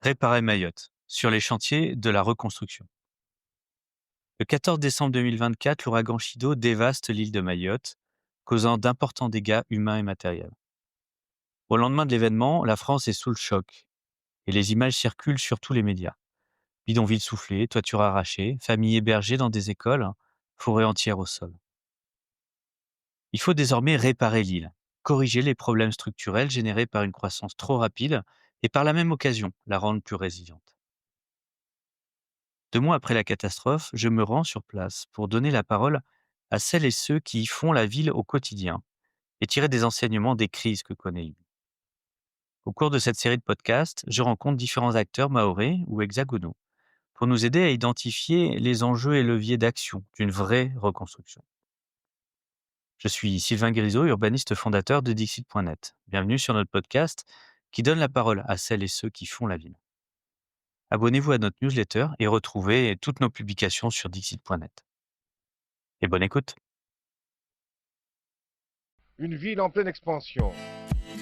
Réparer Mayotte, sur les chantiers de la reconstruction. Le 14 décembre 2024, l'ouragan Chido dévaste l'île de Mayotte, causant d'importants dégâts humains et matériels. Au lendemain de l'événement, la France est sous le choc et les images circulent sur tous les médias. Bidonvilles soufflés, toitures arrachées, familles hébergées dans des écoles, forêts entières au sol. Il faut désormais réparer l'île, corriger les problèmes structurels générés par une croissance trop rapide et par la même occasion la rendre plus résiliente. 2 mois après la catastrophe, je me rends sur place pour donner la parole à celles et ceux qui y font la ville au quotidien et tirer des enseignements des crises que connaît l'île. Au cours de cette série de podcasts, je rencontre différents acteurs mahorais ou hexagonaux pour nous aider à identifier les enjeux et leviers d'action d'une vraie reconstruction. Je suis Sylvain Grisot, urbaniste fondateur de Dixit.net. Bienvenue sur notre podcast qui donne la parole à celles et ceux qui font la ville. Abonnez-vous à notre newsletter et retrouvez toutes nos publications sur Dixit.net. Et bonne écoute. Une ville en pleine expansion.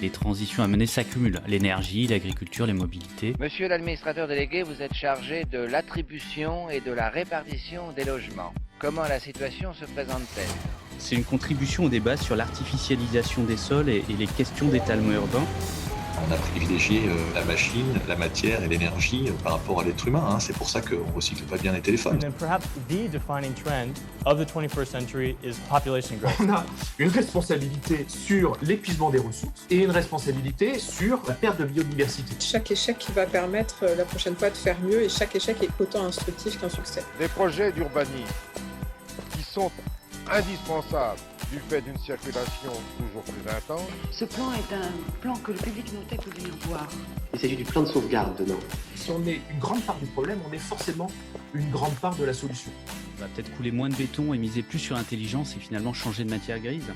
Les transitions à mener s'accumulent. L'énergie, l'agriculture, les mobilités. Monsieur l'administrateur délégué, vous êtes chargé de l'attribution et de la répartition des logements. Comment la situation se présente-t-elle ? C'est une contribution au débat sur l'artificialisation des sols et les questions d'étalement urbain. On a privilégié la machine, la matière et l'énergie par rapport à l'être humain. C'est pour ça qu'on ne recycle pas bien les téléphones. And then perhaps the defining trend of the 21st century is population growth. On a une responsabilité sur l'épuisement des ressources et une responsabilité sur la perte de biodiversité. Chaque échec va permettre la prochaine fois de faire mieux et chaque échec est autant instructif qu'un succès. Des projets d'urbanisme qui sont indispensables du fait d'une circulation toujours plus intense. Ce plan est un plan que le public notait pour venir voir. Il s'agit du plan de sauvegarde dedans. Si on est une grande part du problème, on est forcément une grande part de la solution. On va peut-être couler moins de béton et miser plus sur l'intelligence et finalement changer de matière grise.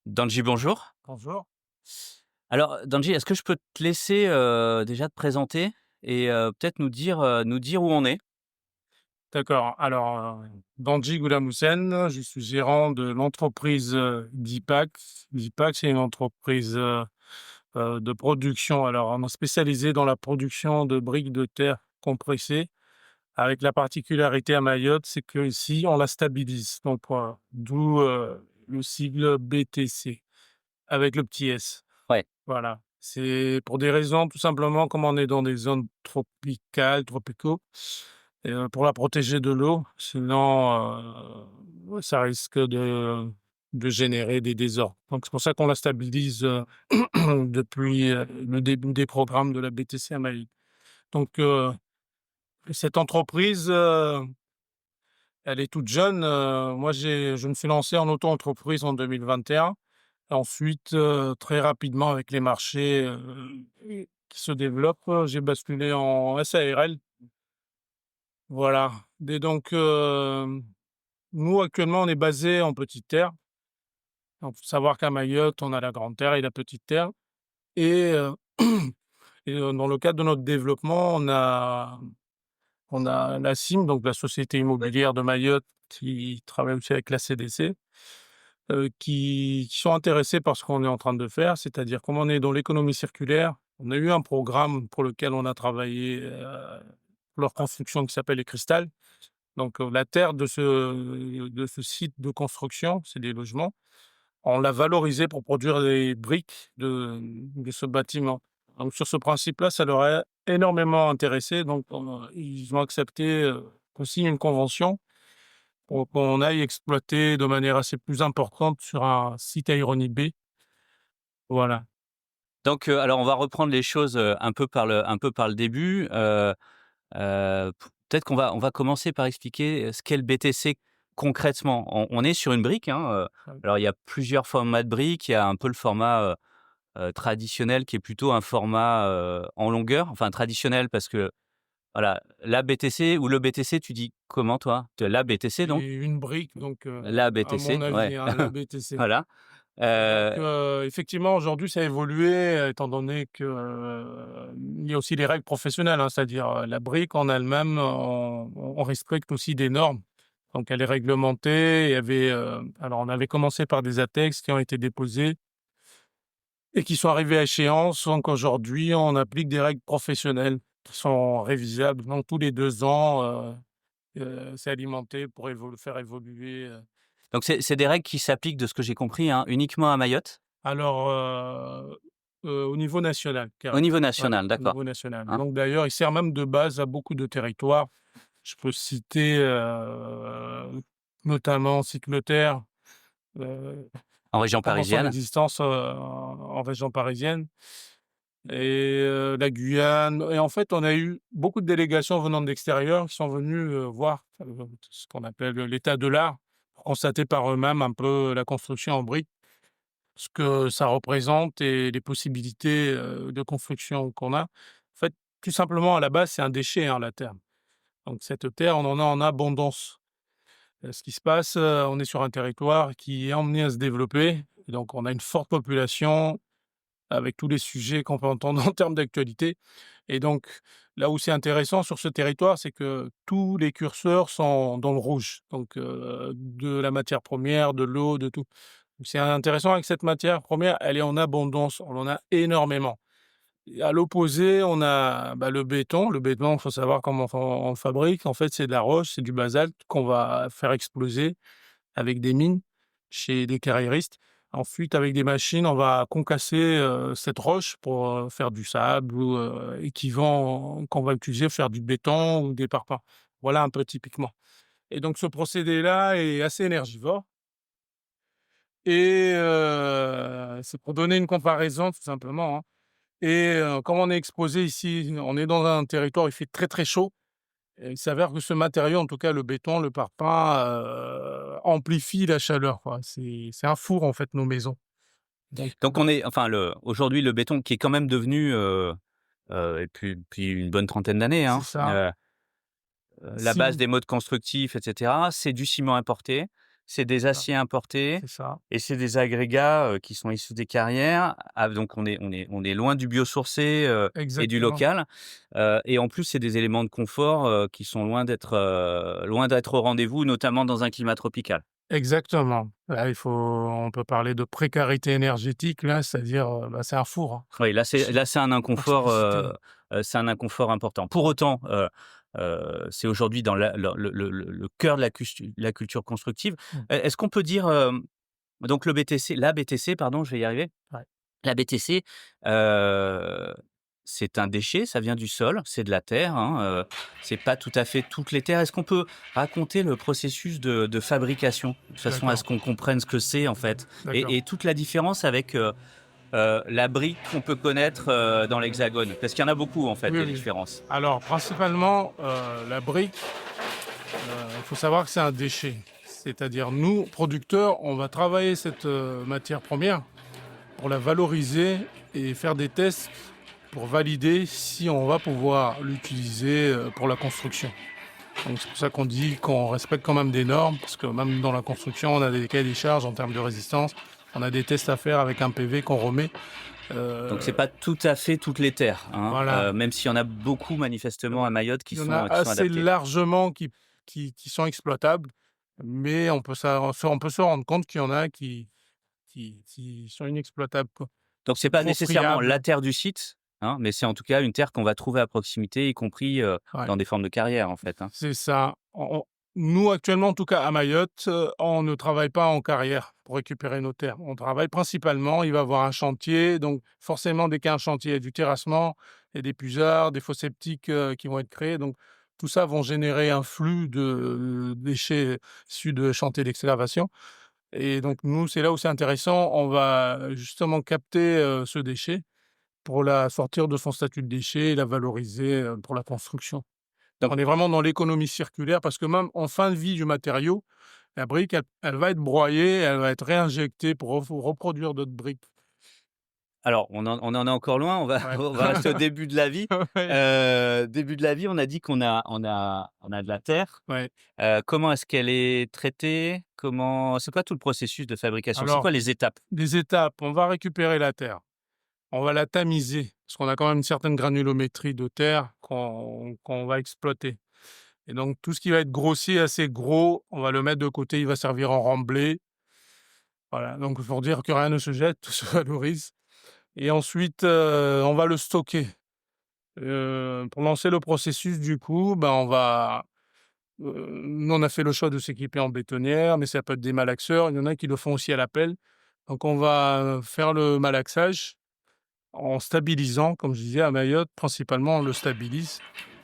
Danji, bonjour. Bonjour. Alors, Danji, est-ce que je peux te laisser déjà te présenter et peut-être nous dire où on est? D'accord. Alors, Danji Goulamoussen, je suis gérant de l'entreprise Dipac. Dipac, c'est une entreprise de production. Alors, on est spécialisé dans la production de briques de terre compressées, avec la particularité à Mayotte, c'est que ici, on la stabilise. Donc, d'où le sigle BTC, avec le petit S. Ouais. Voilà. C'est pour des raisons, tout simplement, comme on est dans des zones tropicaux, et, pour la protéger de l'eau. Sinon, ça risque de générer des désordres. Donc, c'est pour ça qu'on la stabilise depuis le début des programmes de la BTC à Mayotte. Donc, cette entreprise, elle est toute jeune. Moi, je me suis lancé en auto-entreprise en 2021. Ensuite, très rapidement, avec les marchés qui se développent, j'ai basculé en SARL. Voilà. Et donc, nous, actuellement, on est basé en Petite Terre. Il faut savoir qu'à Mayotte, on a la Grande Terre et la Petite Terre. Et, dans le cadre de notre développement, on a la CIM, donc la Société immobilière de Mayotte, qui travaille aussi avec la CDC. Qui sont intéressés par ce qu'on est en train de faire, c'est-à-dire comme on est dans l'économie circulaire, on a eu un programme pour lequel on a travaillé pour leur construction qui s'appelle les Cristal. Donc la terre de ce site de construction, c'est des logements, on l'a valorisé pour produire des briques de ce bâtiment. Donc sur ce principe-là, ça leur a énormément intéressé, donc ils ont accepté qu'on signe une convention pour qu'on aille exploiter de manière assez plus importante sur un site à Ironie B. Voilà. Donc, alors on va reprendre les choses un peu par le début. Peut-être on va commencer par expliquer ce qu'est le BTC concrètement. On est sur une brique. Alors, il y a plusieurs formats de briques. Il y a un peu le format traditionnel qui est plutôt un format en longueur. Enfin, traditionnel parce que, voilà, la BTC ou le BTC, tu dis comment toi? La BTC donc? Et une brique, donc La à BTC, mon avis, ouais. la BTC. Voilà. Effectivement, aujourd'hui, ça a évolué, étant donné que, il y a aussi les règles professionnelles, hein, c'est-à-dire, la brique en elle-même, on respecte aussi des normes. Donc elle est réglementée. Alors on avait commencé par des ATEX qui ont été déposés et qui sont arrivés à échéance. Donc aujourd'hui, on applique des règles professionnelles qui sont révisables. Donc tous les 2 ans, c'est alimenté pour faire évoluer. Donc c'est des règles qui s'appliquent, de ce que j'ai compris, hein, uniquement à Mayotte? Alors, au niveau national, Au carrément. niveau Ouais, national, au d'accord. niveau national. Hein? Donc d'ailleurs, il sert même de base à beaucoup de territoires. Je peux citer, notamment Cycloterre, heu, En région pendant son parisienne? existence, en région parisienne et la Guyane et en fait, on a eu beaucoup de délégations venant de l'extérieur qui sont venues, voir, ce qu'on appelle l'état de l'art, pour constater par eux-mêmes un peu la construction en briques, ce que ça représente et les possibilités, de construction qu'on a. En fait, tout simplement, à la base, c'est un déchet, hein, la terre. Donc cette terre, on en a en abondance. Ce qui se passe, on est sur un territoire qui est emmené à se développer. Et donc on a une forte population avec tous les sujets qu'on peut entendre en termes d'actualité. Et donc là où c'est intéressant sur ce territoire, c'est que tous les curseurs sont dans le rouge. Donc de la matière première, de l'eau, de tout. Donc, c'est intéressant avec cette matière première, elle est en abondance, on en a énormément. Et à l'opposé, on a le béton. Le béton, il faut savoir comment on le fabrique. En fait, c'est de la roche, c'est du basalte qu'on va faire exploser avec des mines chez des carriéristes. Ensuite, avec des machines, on va concasser cette roche pour faire du sable ou qu'on va utiliser pour faire du béton ou des parpaings. Voilà un peu typiquement. Et donc, ce procédé-là est assez énergivore. Et c'est pour donner une comparaison, tout simplement, hein. Et comme on est exposé ici, on est dans un territoire où il fait très, très chaud. Et il s'avère que ce matériau, en tout cas le béton, le parpaing, amplifie la chaleur, quoi. C'est un four, en fait, nos maisons. Donc on est enfin aujourd'hui le béton qui est quand même devenu, depuis une bonne trentaine d'années, C'est hein, ça. la Si base vous des modes constructifs et cetera, c'est du ciment importé, c'est des C'est ça, aciers importés c'est ça. et c'est des agrégats, qui sont issus des carrières. Ah donc on est loin du biosourcé, et du Exactement, local, et en plus c'est des éléments de confort, qui sont loin d'être au rendez-vous, notamment dans un climat tropical. exactement. Là, on peut parler de précarité énergétique, là, c'est-à-dire, c'est un four, hein. Oui, là c'est un inconfort, Proximité. c'est un inconfort important. Pour autant, c'est aujourd'hui dans le cœur de la culture constructive. Mmh. Est-ce qu'on peut dire, donc la BTC pardon, je vais y arriver. Ouais. La BTC, heu, c'est un déchet, ça vient du sol, c'est de la terre, hein, c'est pas tout à fait toutes les terres. Est-ce qu'on peut raconter le processus de fabrication? De façon à ce D'accord, qu'on comprenne ce que c'est, en fait? d'accord. Et toute la différence avec, la brique qu'on peut connaître, dans l'Hexagone? Parce qu'il y en a beaucoup, en fait, Oui, des oui. différences. Alors principalement, la brique, il faut savoir que c'est un déchet. C'est-à-dire nous, producteurs, on va travailler cette, matière première pour la valoriser et faire des tests pour valider si on va pouvoir l'utiliser, pour la construction. Donc c'est pour ça qu'on dit qu'on respecte quand même des normes, parce que même dans la construction, on a des cahiers des charges en termes de résistance. On a des tests à faire avec un PV qu'on remet. Donc c'est Heu, pas tout à fait toutes les terres, hein, voilà. même s'il y en a beaucoup manifestement à Mayotte Il y en a qui sont assez adaptés. largement qui sont exploitables, mais on peut se rendre compte qu'il y en a qui sont inexploitables, quoi. Donc c'est pas Trop nécessairement la friables. terre du site, hein, mais c'est en tout cas une terre qu'on va trouver à proximité, y compris, Ouais, dans des formes de carrière, en fait, hein. c'est ça. Nous, actuellement, en tout cas à Mayotte, on ne travaille pas en carrière pour récupérer nos terres. On travaille principalement, il va y avoir un chantier, donc forcément, dès qu'il y a un chantier, il y a du terrassement, il y a des puisards, des fosses septiques, qui vont être créés, donc tout ça vont générer un flux de déchets issus de chantiers d'excavation et donc nous, c'est là où c'est intéressant. On va justement capter, ce déchet pour la sortir de son statut de déchet et la valoriser, pour la construction. Donc On est vraiment dans l'économie circulaire parce que même en fin de vie du matériau, la brique, elle va être broyée, elle va être réinjectée pour reproduire d'autres briques. Alors, on en est encore loin, on va Ouais. on va rester au début de la vie. Ouais. Début de la vie, on a dit qu'on a de la terre. Ouais. Comment est-ce qu'elle est traitée? C'est quoi tout le processus de fabrication? C'est Alors, quoi les étapes? des étapes, on va récupérer la terre, on va la tamiser, parce qu'on a quand même une certaine granulométrie de terre qu'on va exploiter. Et donc, tout ce qui va être grossier, assez gros, on va le mettre de côté, il va servir en remblai. Voilà, donc pour dire que rien ne se jette, tout se valorise. Et ensuite, on va le stocker. Pour lancer le processus, du coup, nous, on a fait le choix de s'équiper en bétonnière, mais ça peut être des malaxeurs. Il y en a qui le font aussi à la pelle. Donc, on va faire le malaxage en stabilisant, comme je disais, à Mayotte, principalement, on le stabilise,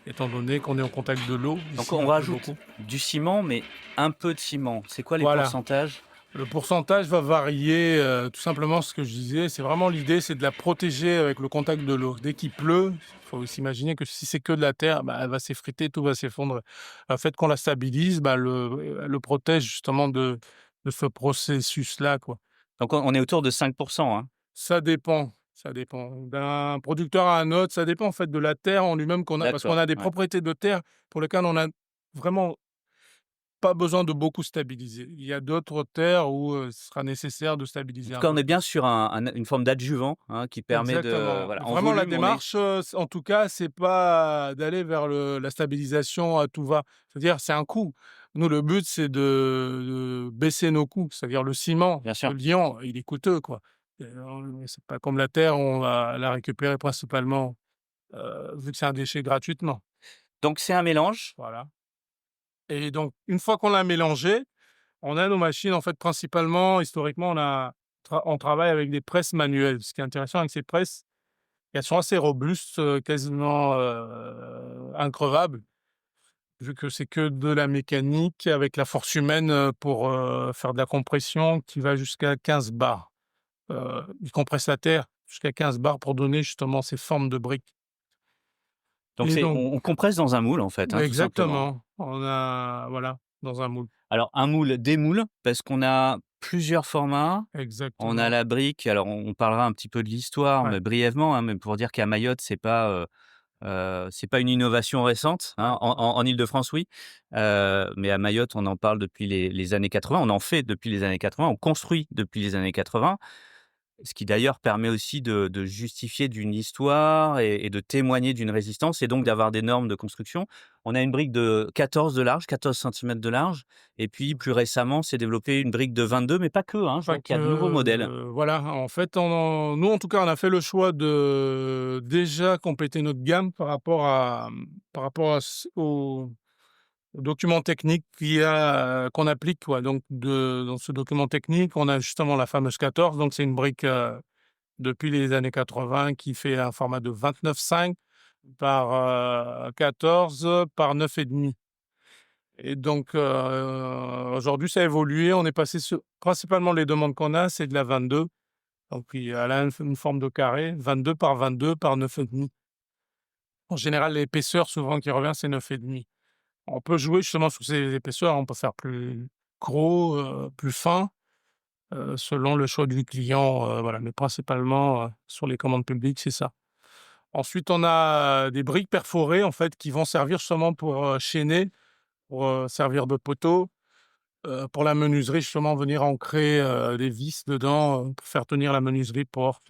étant donné qu'on est en contact de l'eau. Donc Ici, on il pleut rajoute beaucoup. du ciment, mais un peu de ciment. C'est quoi les Voilà. pourcentages? Le pourcentage va varier, tout simplement ce que je disais. C'est vraiment l'idée, c'est de la protéger avec le contact de l'eau. Dès qu'il pleut, il faut s'imaginer que si c'est que de la terre, elle va s'effriter, tout va s'effondrer. Le fait qu'on la stabilise, le protège justement de ce processus-là, quoi. Donc on est autour de 5 hein? Ça dépend, ça dépend. D'un producteur à un autre, ça dépend en fait de la terre en lui-même qu'on a. Parce qu'on D'accord, a des ouais. propriétés de terre pour lesquelles on a vraiment pas besoin de beaucoup stabiliser. Il y a d'autres terres où ce sera nécessaire de En stabiliser tout un cas, on peu est bien plus. sur une forme d'adjuvant, hein, qui permet de Exactement. voilà, en Vraiment, la volume, on est démarche, en tout cas, c'est pas d'aller vers la stabilisation à tout va. C'est-à-dire, c'est un coût. Nous, le but, c'est de baisser nos coûts. C'est-à-dire, le ciment, bien le sûr. liant, il est coûteux, quoi. C'est pas comme la terre, on va la récupérer principalement, vu que c'est un déchet, gratuitement. Donc c'est un mélange. Voilà. Et donc, une fois qu'on l'a mélangé, on a nos machines, en fait, principalement, historiquement, on travaille avec des presses manuelles. Ce qui est intéressant avec ces presses, elles sont assez robustes, quasiment increvables, vu que c'est que de la mécanique avec la force humaine pour faire de la compression qui va jusqu'à 15 bars. Ils compressent la terre jusqu'à 15 bars pour donner justement ces formes de briques. Donc Et donc, on compresse dans un moule en fait, hein, tout simplement. exactement, on a, voilà, dans un moule. Alors un moule, des moules, parce qu'on a plusieurs formats. On a Exactement. la brique, alors on parlera un petit peu de l'histoire, Ouais, mais brièvement, hein, mais pour dire qu'à Mayotte, c'est pas une innovation récente, hein. ouais. En Île-de-France, oui, mais à Mayotte, on en parle depuis les années 80. On en fait depuis les années 80, on construit depuis les années 80. Ce qui d'ailleurs permet aussi de justifier d'une histoire et de témoigner d'une résistance et donc d'avoir des normes de construction. On a une brique de 14 de large, 14 centimètres de large et puis plus récemment, s'est développé une brique de 22, mais pas que, hein, je Pas vois qu'il y a de nouveaux modèles. que, voilà, en fait, nous, en tout cas, on a fait le choix de déjà compléter notre gamme par rapport au document technique qu'on applique, quoi. Donc, dans ce document technique, on a justement la fameuse 14. Donc, c'est une brique depuis les années 80 qui fait un format de 29,5 par 14 par 9,5. Et donc, aujourd'hui, ça a évolué. On est passé sur... Principalement, les demandes qu'on a, c'est de la 22. Donc, elle a une forme de carré, 22 par 22 par 9,5. En général, l'épaisseur, souvent, qui revient, c'est 9,5. On peut jouer justement sur ces épaisseurs. On peut faire plus gros, plus fin, selon le choix du client. Voilà. Mais principalement, sur les commandes publiques, c'est ça. Ensuite, on a des briques perforées, en fait, qui vont servir justement pour chaîner, pour servir de poteau. Pour la menuiserie, justement, venir ancrer des vis dedans pour faire tenir la menuiserie porte.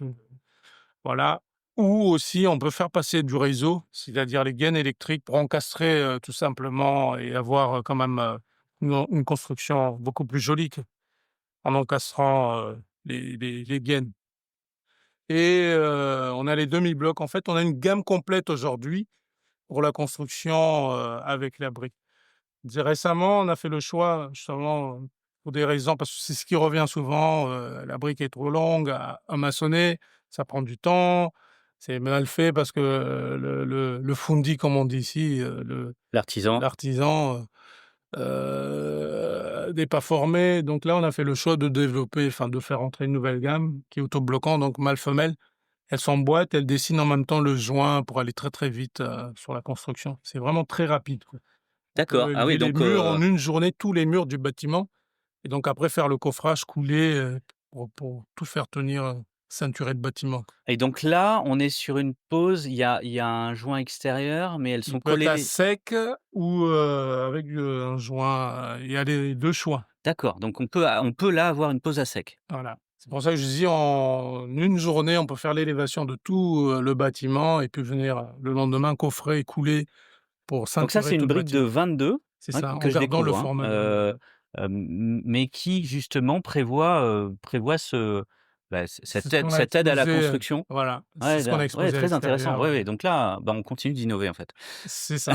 Voilà. Ou aussi, on peut faire passer du réseau, c'est-à-dire les gaines électriques pour encastrer tout simplement et avoir quand même une construction beaucoup plus jolie en encastrant les gaines. Et on a les demi-blocs. En fait, on a une gamme complète aujourd'hui pour la construction avec la brique. Récemment, on a fait le choix, justement, pour des raisons, parce que c'est ce qui revient souvent, la brique est trop longue à maçonner, ça prend du temps, c'est mal fait parce que le fundi, comme on dit ici, L'artisan. l'artisan, n'est pas formé. Donc là, on a fait le choix de développer, enfin de faire entrer une nouvelle gamme qui est autobloquant, donc mâle-femelle. Elle s'emboîte, elle dessine en même temps le joint pour aller très très vite sur la construction. C'est vraiment très rapide, quoi. On D'accord. peut Ah oui, élever les donc murs en une journée, tous les murs du bâtiment, et donc après faire le coffrage, couler pour tout faire tenir ceinturé de bâtiments. Et donc là, on est sur une pose, il y a un joint extérieur, mais elles Il sont peut être collées à les sec ou avec un joint, il y a les 2 choix. d'accord, donc on peut là avoir une pose à sec. Voilà. C'est pour ça que je dis en une journée, on peut faire l'élévation de tout, le bâtiment et puis venir, le lendemain coffrer et couler pour Donc ça, ceinturer c'est tout une le brique de bâtiment. 22, C'est hein, ça, en que je gardant le découvre, format de 22. mais qui justement prévoit C'est cette ce aide qu'on a cette aide à la exposé, construction. voilà, c'est Ouais, ce qu'on a ouais, exposé à très intéressant. l'extérieur, Ouais, ouais. ouais, donc là, bah, on continue d'innover, en fait. C'est ça.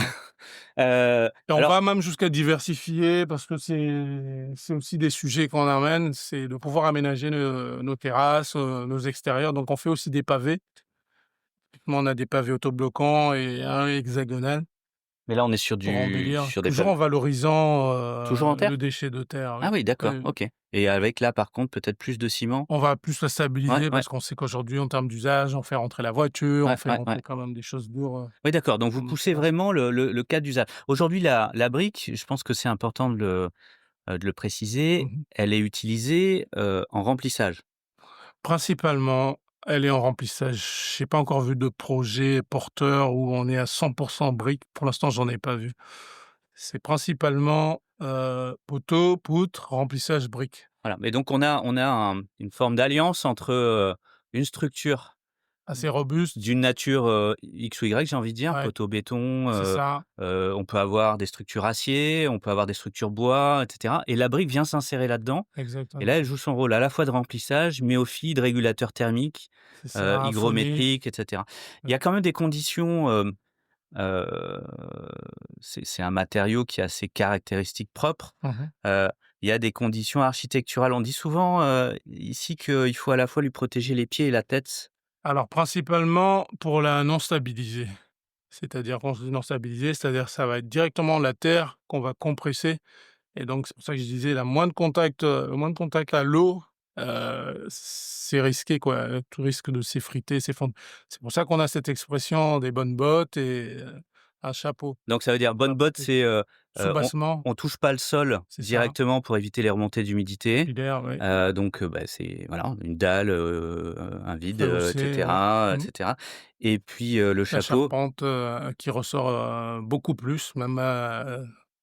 Et on Alors va même jusqu'à diversifier parce que c'est aussi des sujets qu'on amène, c'est de pouvoir aménager nos terrasses, nos extérieurs. Donc on fait aussi des pavés. Typiquement, on a des pavés autobloquants et un hexagonal mais là, on est sur pour embellir, des toujours en valorisant, toujours en le terre? déchet de terre, Ah oui. oui, d'accord, Oui, oui. OK, et avec là, par contre, peut-être plus de ciment? On va plus la Ouais, stabiliser ouais, parce qu'on sait qu'aujourd'hui, en termes d'usage, on fait rentrer la voiture, on ouais, fait ouais, ouais. rentrer quand même des choses lourdes, Oui, d'accord, donc dans vous nos poussez terrasses. vraiment le cas d'usage. Aujourd'hui, la brique, je pense que c'est important de le préciser, Mmh. elle est utilisée, en remplissage. Principalement, elle est en remplissage. J'ai pas encore vu de projet porteur où on est à 100 briques. Pour l'instant, j'en ai pas vu. C'est principalement, poteaux, poutres, remplissage briques. Voilà, mais donc on a une forme d'alliance entre, une structure Assez robuste, d'une nature, X ou Y, j'ai envie de dire, ouais, poteau béton, c'est ça, on peut avoir des structures acier, on peut avoir des structures bois, et cetera, et la brique vient s'insérer là-dedans, et exactement. là, elle joue son rôle à la fois de remplissage, mais aussi de régulateur thermique, C'est ça, phonique, hygrométrique, et cetera. Il y ouais. a quand même des conditions, heu, c'est un matériau qui a ses caractéristiques propres. Mmh. Heu, il y a des conditions architecturales. On dit souvent, ici qu'il faut à la fois lui protéger les pieds et la tête. Alors principalement pour la non stabiliser. C'est-à-dire quand je dis non stabiliser, c'est-à-dire ça va être directement la terre qu'on va compresser. Et donc, c'est pour ça que je disais, le moins de contact à l'eau, c'est risqué, quoi. Tout risque de s'effriter, s'effondrer. C'est pour ça qu'on a cette expression des bonnes bottes et un chapeau Donc ça veut dire pour bonne la botte, protéger. c'est, on Soubassement, on touche pas le sol c'est ça. directement pour éviter les remontées d'humidité. Filaire, oui. Donc, bah, c'est voilà, une dalle, un vide, et Rehaussé, ouais. cetera, et Mmh. cetera, et puis, le La chapeau, charpente, qui ressort, beaucoup plus, même,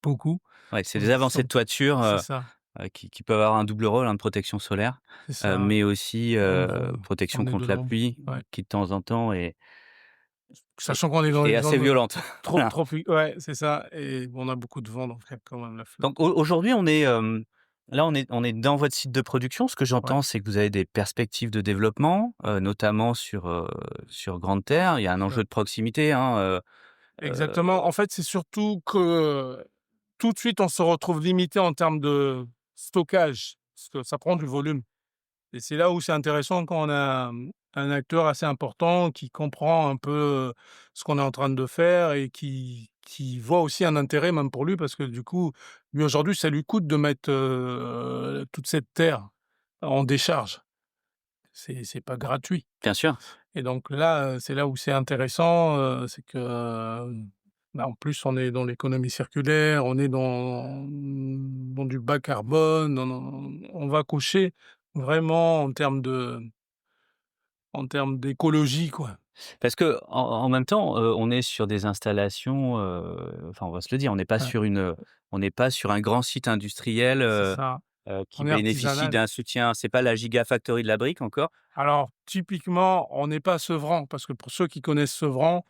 beaucoup. ouais, c'est Donc des avancées de toiture, c'est ça, qui peuvent avoir un double rôle, hein, de protection solaire, c'est ça. mais aussi, Ombre, protection on est de contre la l'ombre, pluie, ouais. qui de temps en temps est Sachant qu'on est dans est les assez zones violente. Voilà. ouais, c'est ça et on a beaucoup de vent, donc il y a quand même la flotte. Donc aujourd'hui, là, on est dans votre site de production. Ce que Ouais, j'entends, c'est que vous avez des perspectives de développement, notamment sur Grande Terre. Il y a un c'est enjeu ça. de proximité, hein, heu, Exactement. En fait, c'est surtout que, tout de suite, on se retrouve limité en termes de stockage, parce que ça prend du volume et c'est là où c'est intéressant quand on a, un acteur assez important qui comprend un peu, ce qu'on est en train de faire et qui voit aussi un intérêt même pour lui parce que du coup, lui aujourd'hui, ça lui coûte de mettre, toute cette terre en décharge. C'est pas gratuit. bien sûr. Et donc là, c'est là où c'est intéressant, c'est que, bah, en plus, on est dans l'économie circulaire, on est dans du bas carbone, on va cocher vraiment en termes d'écologie, quoi. Parce qu'en même temps, on est sur des installations, enfin, on va se le dire, Ouais, on n'est pas sur un grand site industriel, c'est ça. qui On est bénéficie artisanal. d'un soutien. C'est pas la gigafactory de la brique encore. Alors typiquement, on n'est pas Sevran, parce que pour ceux qui connaissent Sevran,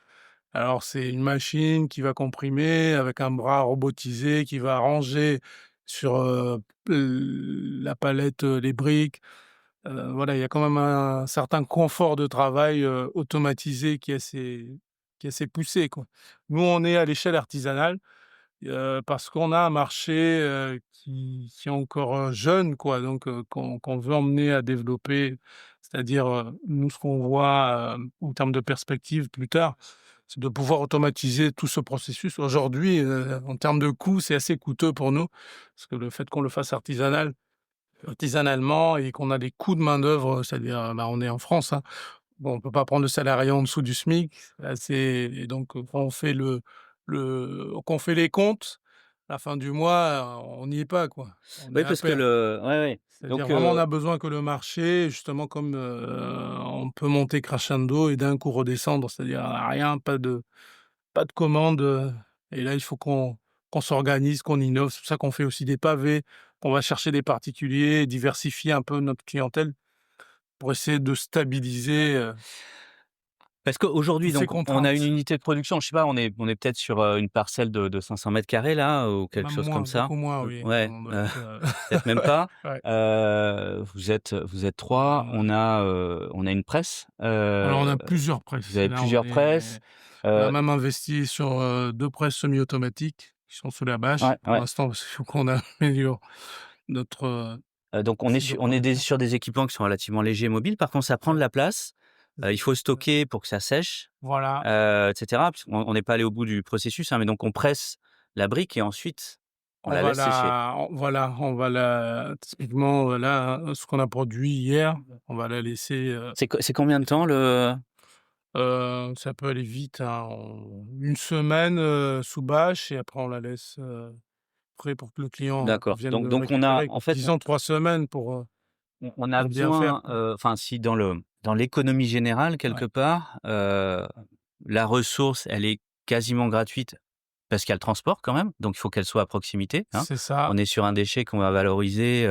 alors c'est une machine qui va comprimer avec un bras robotisé qui va ranger sur, la palette, les briques. Voilà, il y a quand même un certain confort de travail, automatisé qui est assez poussé, quoi. Nous, on est à l'échelle artisanale, parce qu'on a un marché, qui est encore, jeune, quoi, donc qu'on veut emmener à développer. C'est-à-dire, nous, ce qu'on voit, en termes de perspective plus tard, c'est de pouvoir automatiser tout ce processus. Aujourd'hui, en termes de coûts, c'est assez coûteux pour nous, parce que le fait qu'on le fasse artisanalement et qu'on a des coûts de main-d'œuvre, c'est-à-dire, bah, on est en France, hein. Bon, on peut pas prendre de salarié en dessous du SMIC, c'est et donc, quand on fait quand on fait les comptes, la fin du mois, on n'y est pas, quoi. On est Oui, à parce que perte. ouais. C'est-à-dire Donc vraiment, on a besoin que le marché, justement, comme on peut monter crescendo et d'un coup redescendre, c'est-à-dire rien, pas de commande. Et là, il faut qu'on s'organise, qu'on innove. C'est pour ça qu'on fait aussi des pavés, qu'on va chercher des particuliers, diversifier un peu notre clientèle pour essayer de stabiliser parce qu'aujourd'hui, toutes ces donc, on a une contraintes. unité de production, je sais pas, on est peut-être sur, une parcelle de 500 m² là, ou quelque Même chose comme moins, ça? beaucoup moins, oui. Ouais, On doit être, peut-être même pas. ouais. Vous êtes 3, on a une presse, Alors, on a plusieurs vous presses. avez Là, on plusieurs presses, a heu même investi sur 2 presses semi-automatiques qui sont sous la bâche ouais, pour ouais, l'instant, parce qu'il faut qu'on améliore notre, donc on est cycle de sur on est production. sur des équipements qui sont relativement légers et mobiles. Par contre, ça prend de Ouais. la place, il faut stocker pour que ça sèche, Voilà. et cetera. Puisqu'on n'est pas allé au bout du processus, hein, mais donc on presse la brique et ensuite on la laisse sécher. On va la typiquement, voilà, ce qu'on a produit hier, on va la laisser, C'est combien de temps le ça peut aller vite, hein, en 1 semaine, sous bâche et après on la laisse, prêt pour que le client, d'accord, vienne donc le donc on a récupérer. en fait, Disons 3 semaines on a pour bien faire, besoin, quoi. enfin si dans l'économie générale quelque Ouais, part, la ressource, elle est quasiment gratuite parce qu'il y a le transport quand même, donc il faut qu'elle soit à proximité, hein. c'est ça, On est sur un déchet qu'on va valoriser,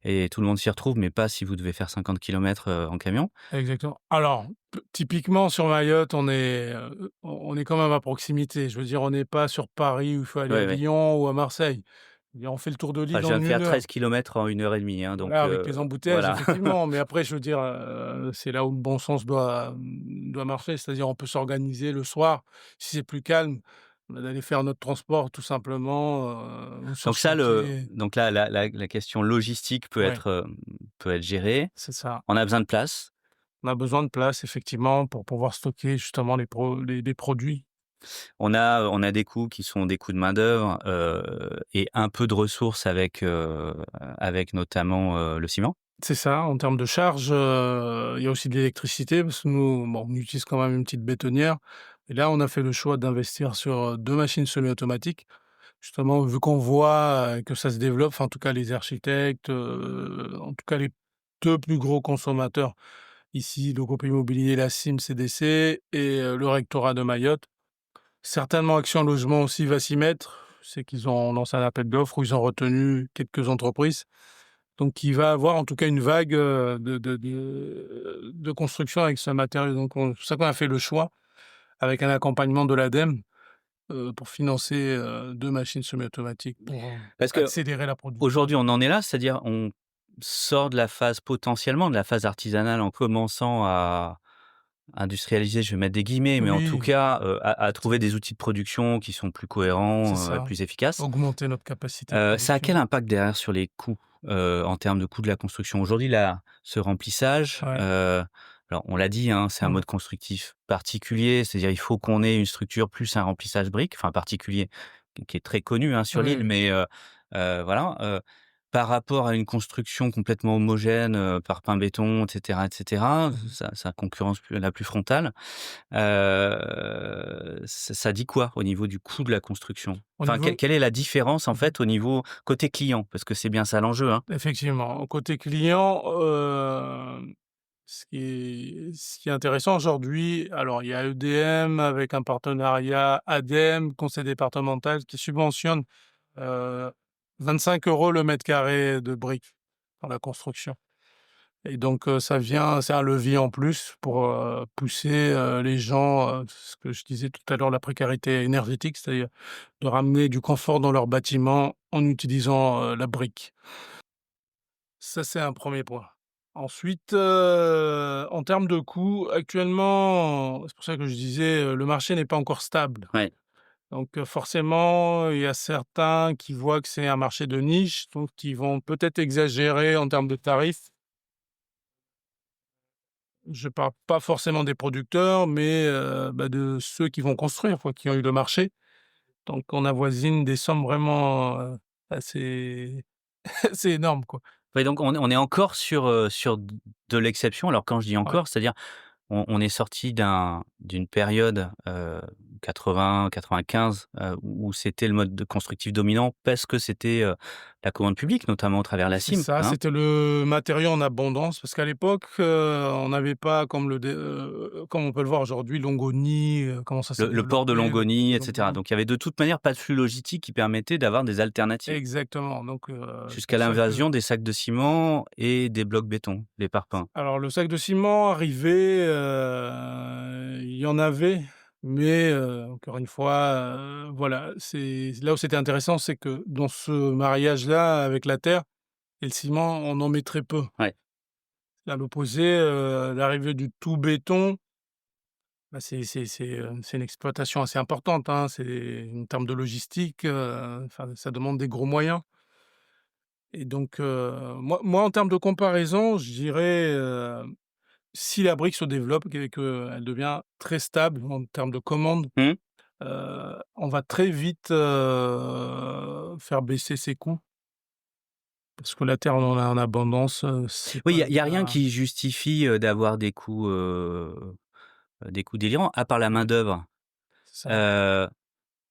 et tout le monde s'y retrouve, mais pas si vous devez faire 50 kilomètres, en camion. exactement. Alors, typiquement sur Mayotte, on est quand même à proximité. Je veux dire, on n'est pas sur Paris où il faut aller à Ouais, ouais. Lyon ou à Marseille. Je veux dire, on fait le tour de Enfin, l'île je viens en de faire 1 heure. 13 kilomètres en 1 heure et demie, hein, donc Voilà, avec les embouteillages, voilà. effectivement, mais après, je veux dire, c'est là où le bon sens doit marcher. C'est-à-dire, on peut s'organiser le soir, si c'est plus calme, d'aller faire notre transport tout simplement, sur Donc ça, chantier. donc là, la question logistique Ouais, peut être gérée. c'est ça. On a besoin de place. On a besoin de place, effectivement, pour pouvoir stocker justement les produits. On a des coûts qui sont des coûts de main-d'œuvre, et un peu de ressources avec notamment, le ciment. C'est ça, en termes de charge, il y a aussi de l'électricité parce que nous, bon, on utilise quand même une petite bétonnière et là, on a fait le choix d'investir sur, 2 machines semi-automatiques. Justement, vu qu'on voit, que ça se développe, enfin, en tout cas les architectes, en tout cas les 2 plus gros consommateurs ici, le groupe immobilier La Cime CDC et le rectorat de Mayotte. Certainement Action Logement aussi va s'y mettre. C'est qu'ils ont lancé un appel d'offres où ils ont retenu quelques entreprises. Donc il va avoir en tout cas une vague, de construction avec ce matériau. Donc c'est pour ça qu'on a fait le choix avec un accompagnement de l'ADEME, pour financer, 2 machines semi-automatiques pour, Parce que accélérer la production. aujourd'hui, on en est là, c'est-à-dire on sort de la phase potentiellement de la phase artisanale en commençant à industrialiser, je vais mettre des guillemets, mais en tout Oui, cas, à trouver des outils de production qui sont plus c'est cohérents, ça, plus efficaces. augmenter notre capacité de Ça a production. quel impact derrière sur les coûts, en termes de coût de la construction? Aujourd'hui, là, ce remplissage, Ouais. alors on l'a dit, hein, c'est un Mmh. mode constructif particulier, c'est-à-dire il faut qu'on ait une structure plus un remplissage brique, enfin particulier, qui est très connu, hein, sur Oui, l'île, oui. mais voilà, par rapport à une construction complètement homogène, par pain béton, et cetera, Mmh. sa concurrence la plus frontale, ça dit quoi au niveau du coût de la construction? Au Enfin, niveau quelle est la différence, en Mmh. fait, au niveau côté client? Parce que c'est bien ça l'enjeu, hein. Effectivement, côté client, ce qui est intéressant aujourd'hui, alors il y a EDM avec un partenariat ADEME, conseil départemental qui subventionne, heu, 25 € le mètre carré de briques dans la construction et donc ça vient c'est un levier en plus pour, pousser, les gens, ce que je disais tout à l'heure, la précarité énergétique, c'est-à-dire de ramener du confort dans leur bâtiment en utilisant, la brique. Ça, c'est un premier point. Ensuite, en termes de coûts, actuellement, c'est pour ça que je disais, le marché n'est pas encore stable. Ouais. Donc, forcément, il y a certains qui voient que c'est un marché de niche, donc qui vont peut-être exagérer en termes de tarifs. Je parle pas forcément des producteurs, mais, de ceux qui vont construire, quoi, qui ont eu le marché. Donc on avoisine des sommes vraiment, assez assez énormes, quoi. Ouais, donc on est encore sur de l'exception. Alors quand je dis Ouais. encore, c'est-à-dire on est sorti d'une période, 80-95, où c'était le mode de constructif dominant parce que c'était, la commande publique, notamment au travers la C'est CIM, ça, hein. c'était le matériau en abondance parce qu'à l'époque, on n'avait pas comme on peut le voir aujourd'hui, Longoni, comment ça s'est Le port de développé, le port Longoni de et cetera. Longoni. Donc il y avait de toute manière pas de flux logistique qui permettait d'avoir des alternatives. Exactement, donc c'est Jusqu'à pour ça que l'invasion des sacs de ciment et des blocs béton, les parpaings. alors le sac de ciment arrivé, il y en avait, mais encore une fois, voilà, c'est là où c'était intéressant, c'est que dans ce mariage-là avec la terre et le ciment, on en met très peu. Ouais. À l'opposé, l'arrivée du tout béton, bah, c'est une exploitation assez importante, hein. C'est en termes de logistique, enfin, ça demande des gros moyens et donc moi, en termes de comparaison, je dirais, si la brique se développe et qu'elle devient très stable en termes de commandes, Mmh. on va très vite, faire baisser ses coûts parce que la terre, on en a en abondance, c'est Oui, pas il y a rien bien qui justifie, d'avoir des coûts délirants, à part la main-d'œuvre. c'est ça. Heu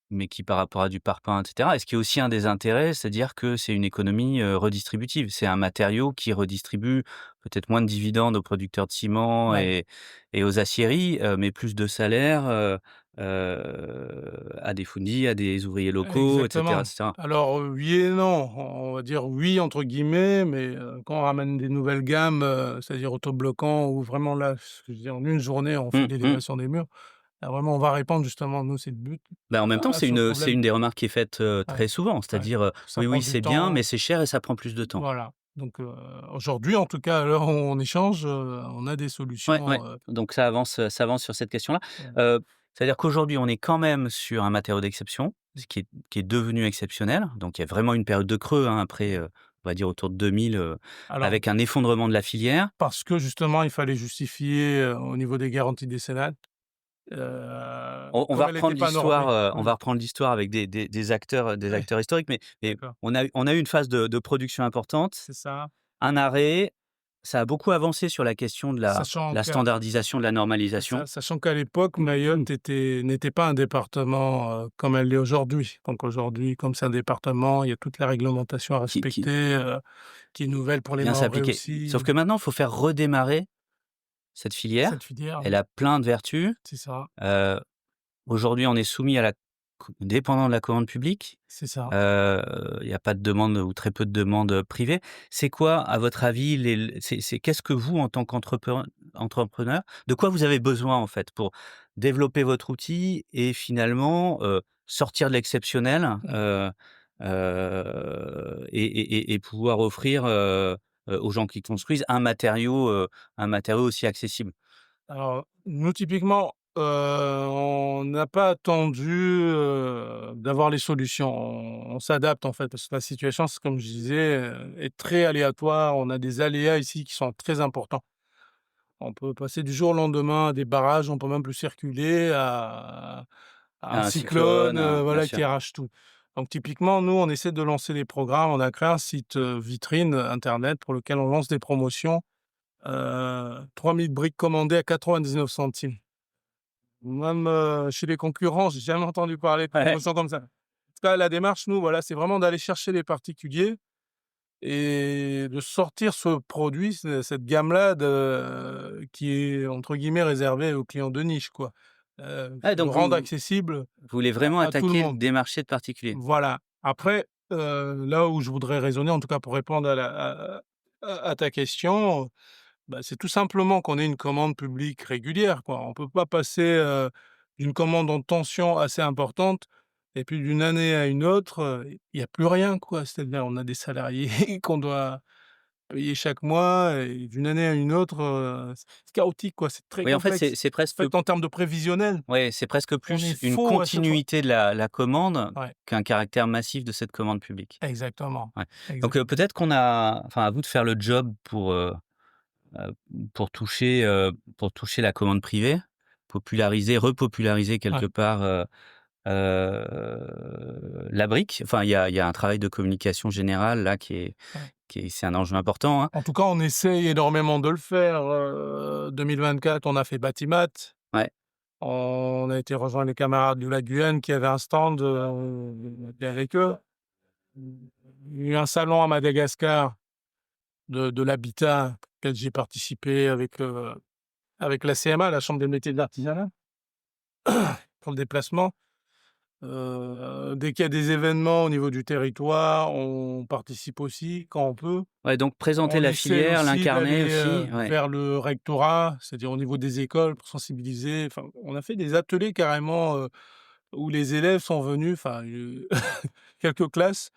Mais qui par rapport à du parpaing et cetera, et ce qui est aussi un des intérêts, c'est-à-dire que c'est une économie, redistributive. C'est un matériau qui redistribue peut-être moins de dividendes aux producteurs de ciment Ouais. et aux aciéries, mais plus de salaires, à des foundis, à des ouvriers locaux et cetera et Exactement. cetera. Alors, oui et non. On va dire «oui» entre guillemets, mais quand on ramène des nouvelles gammes, c'est-à-dire autobloquants où vraiment là, ce que je dis en une journée, on fait Mmh mh. l'élévation des murs, là vraiment on va répondre justement, nous c'est le but, Bah, en même temps, à ce c'est problème. une des remarques qui est faite, Ouais, très souvent. ouais. C'est-à-dire, Ça «Oui, prend oui, du c'est bien, mais temps, c'est cher et ça prend plus de temps». voilà. Donc aujourd'hui en tout cas à l'heure où on échange, on a des Ouais, ouais, solutions, donc ça avance sur cette question-là. voilà. C'est-à-dire qu'aujourd'hui, on est quand même sur un matériau d'exception, ce qui est devenu exceptionnel. Donc il y a vraiment une période de creux, hein, après, on va dire autour de 2000, Alors avec un effondrement de la filière. parce que justement il fallait justifier, au niveau des garanties décennales, On va comme elle n'était reprendre pas l'histoire, normée. on Mmh, va reprendre l'histoire avec des ouais, acteurs historiques, mais d'accord, on a eu une phase de production importante, c'est ça. un arrêt. Ça a beaucoup avancé sur la question de Sachant la qu'à standardisation, de la C'est ça, normalisation. sachant qu'à l'époque, Mayotte n'était pas un département, comme elle l'est aujourd'hui. Donc aujourd'hui, comme c'est un département, il y a toute la réglementation à Qui respecter, qui est nouvelle pour les vient membrés s'appliquer. Sauf aussi, que maintenant, il faut faire redémarrer cette cette filière. filière, Elle oui, a plein de vertus. c'est ça, Heu, Aujourd'hui, on est soumis à dépendant de la commande publique. c'est ça. Il y a pas de demande ou très peu de demandes, privées. C'est quoi, à votre avis, c'est qu'est-ce que vous, en tant entrepreneur, de quoi vous avez besoin, en fait, pour développer votre outil et finalement, sortir de l'exceptionnel, Mmh. et pouvoir offrir, aux gens qui construisent un matériau aussi accessible? Alors nous, typiquement, on n'a pas attendu, d'avoir les solutions. On s'adapte, en fait, parce que la situation, c'est comme je disais, est très aléatoire. On a des aléas ici qui sont très importants. On peut passer du jour au lendemain à des barrages, on peut même plus circuler, à un Un cyclone, cyclone, bien voilà, sûr. qui arrache tout. Donc typiquement, nous, on essaie de lancer des programmes. On a créé un site, vitrine, internet pour lequel on lance des promotions. 3 000 briques commandées à 99 centimes. Même, chez les concurrents, j'ai jamais entendu parler de Ouais. promotions comme ça. En tout cas, la démarche, nous, voilà, c'est vraiment d'aller chercher les particuliers et de sortir ce produit, cette gamme-là qui est entre guillemets «réservée aux clients de niche» quoi. Ouais, Le donc rendre vous accessible voulez vraiment à tout le attaquer monde. des marchés de particuliers? Voilà. Après, là où je voudrais raisonner, en tout cas pour répondre à ta question, bah, c'est tout simplement qu'on ait une commande publique régulière, quoi. On peut pas passer, d'une commande en tension assez importante et puis d'une année à une autre, il y a plus rien, quoi. C'est-à-dire on a des salariés qu'on doit payer chaque mois et d'une année à une autre, c'est chaotique, quoi. C'est très Oui, en fait, complexe. c'est presque En fait, en termes de prévisionnel, ouais, c'est presque on est plus une faux à chaque fois. continuité de la commande Ouais, qu'un caractère massif de cette commande publique. exactement, Ouais. Donc, exactement. peut-être à vous de faire le job heu, pour toucher la commande privée, repopulariser Ouais, quelque part, la brique. Enfin, il y a un travail de communication générale là ouais. c'est un enjeu important, hein. En tout cas, on essaye énormément de le faire. 2024, on a fait Batimat. Ouais. On a été rejoindre les camarades du Lac Guyane qui avaient un stand, on était avec eux. Il y a eu un salon à Madagascar de l'habitat auquel j'ai participé avec la CMA, la Chambre des métiers de l'artisanat, pour le déplacement. Dès qu'il y a des événements au niveau du territoire, on participe aussi quand on peut. Ouais, donc présenter On la essaie filière, aussi l'incarner d'aller aussi, ouais. vers le rectorat, c'est-à-dire au niveau des écoles pour sensibiliser. Enfin, on a fait des ateliers carrément où les élèves sont venus, enfin quelques classes.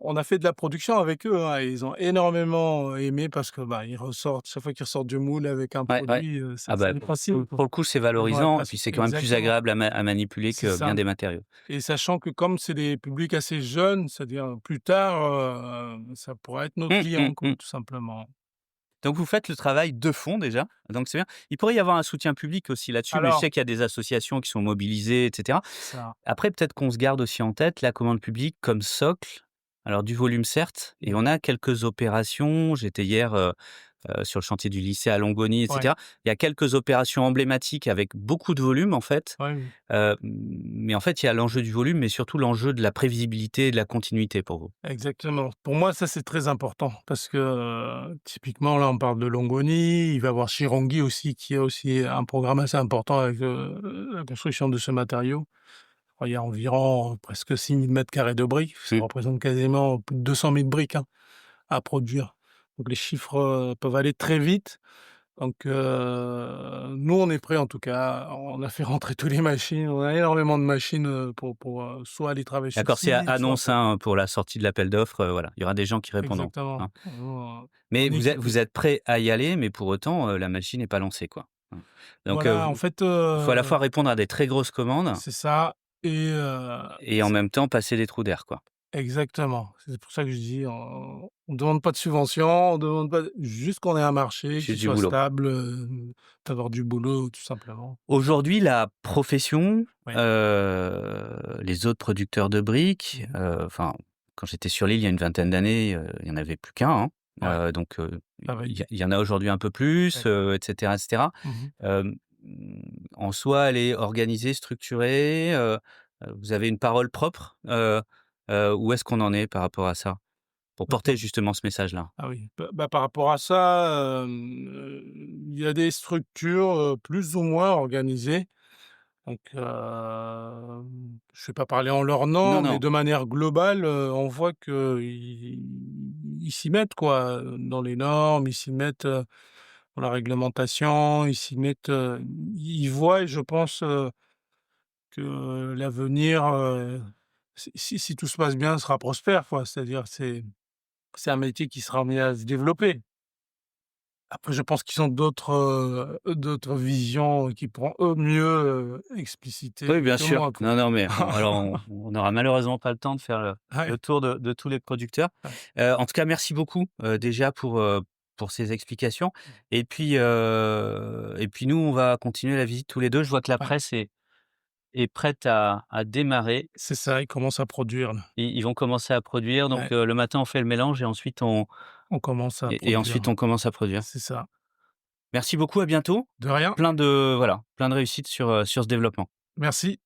On a fait de la production avec eux, hein, et ils ont énormément aimé parce que ils ressortent, chaque fois qu'ils ressortent du moule avec un Ouais, ouais. produit, Ah bah, c'est du principe. pour le coup, c'est Ouais, valorisant et parce puis c'est quand même plus exactement. agréable à manipuler C'est que ça. bien des matériaux. Et sachant que comme c'est des publics assez jeunes, c'est-à-dire plus tard, ça pourrait être nos clients, quoi, tout simplement. Donc vous faites le travail de fond déjà, donc c'est bien. Il pourrait y avoir un soutien public aussi là-dessus, mais je Alors sais qu'il y a des associations qui sont mobilisées, et cetera. ça, Après, peut-être qu'on se garde aussi en tête la commande publique comme socle. Alors du volume certes, et on a quelques opérations. J'étais hier sur le chantier du lycée à Longoni, ouais, etc. Il y a quelques opérations emblématiques avec beaucoup de volume en fait. ouais, oui. Mais en fait, il y a l'enjeu du volume, mais surtout l'enjeu de la prévisibilité et de la continuité pour vous. Exactement. Pour moi, ça, c'est très important parce que, typiquement, là, on parle de Longoni. Il va y avoir Chirongi aussi, qui a aussi un programme assez important avec la construction de ce matériau. Je crois il y a environ presque 6 000 m² de briques. Ça représente quasiment plus de 200 000 briques, hein, à produire. Donc les chiffres peuvent aller très vite. Donc nous, on est prêts en tout cas. On a fait rentrer toutes les machines. On a énormément de machines pour soit aller travailler sur D'accord, c'est site, soit annonce pour... hein, pour la sortie de l'appel d'offres, voilà. Il y aura des gens qui répondront, Exactement. hein. On Mais est équipés. vous êtes prêts à y aller, mais pour autant, la machine n'est pas lancée, quoi. Hein. Donc, Voilà, en fait, il faut à la fois répondre à des très grosses commandes c'est ça. et en même temps passer des trous d'air, quoi. Exactement. C'est pour ça que je dis, on ne demande pas de subvention, on demande pas, juste qu'on ait un marché qui Juste du soit boulot. stable, d'avoir du boulot, tout simplement. Aujourd'hui, la profession, Oui. les autres producteurs de briques, enfin, quand j'étais sur l'île il y a une vingtaine d'années, il y en avait plus qu'un, hein. Ouais. Donc, Ah oui. il y en a aujourd'hui un peu plus, Ouais. et cetera, et cetera. Mmh. Hem, En soi, elle est organisée, structurée, vous avez une parole propre, où est-ce qu'on en est par rapport à ça? Pour porter justement ce message-là? Ah oui, par rapport à ça, il y a des structures, plus ou moins organisées. Donc, je vais pas parler en leur Non, nom, mais non. de manière globale, on voit qu'ils ils s'y mettent quoi, dans les normes, ils s'y mettent, dans la réglementation, ils s'y mettent, ils voient, je pense, que l'avenir, si tout se passe bien, sera prospère quoi. C'est-à-dire c'est un métier qui sera amené à se développer. Après, je pense qu'ils ont d'autres visions qui pourront eux mieux, expliciter Oui, bien que sûr. moi, quoi. Non, non, mais alors on n'aura malheureusement pas le temps de faire Ouais, le tour de tous les producteurs. ouais. En tout cas, merci beaucoup, déjà pour ces explications et puis nous, on va continuer la visite tous les 2. Je vois que la Ouais, presse est prête à démarrer. c'est ça, ils commencent à produire là. Ils vont commencer à produire donc Ouais, le matin, on fait le mélange et ensuite on commence à et ensuite produire. on commence à produire. C'est ça. Merci beaucoup, à bientôt. De rien, Plein de réussite sur ce développement. merci.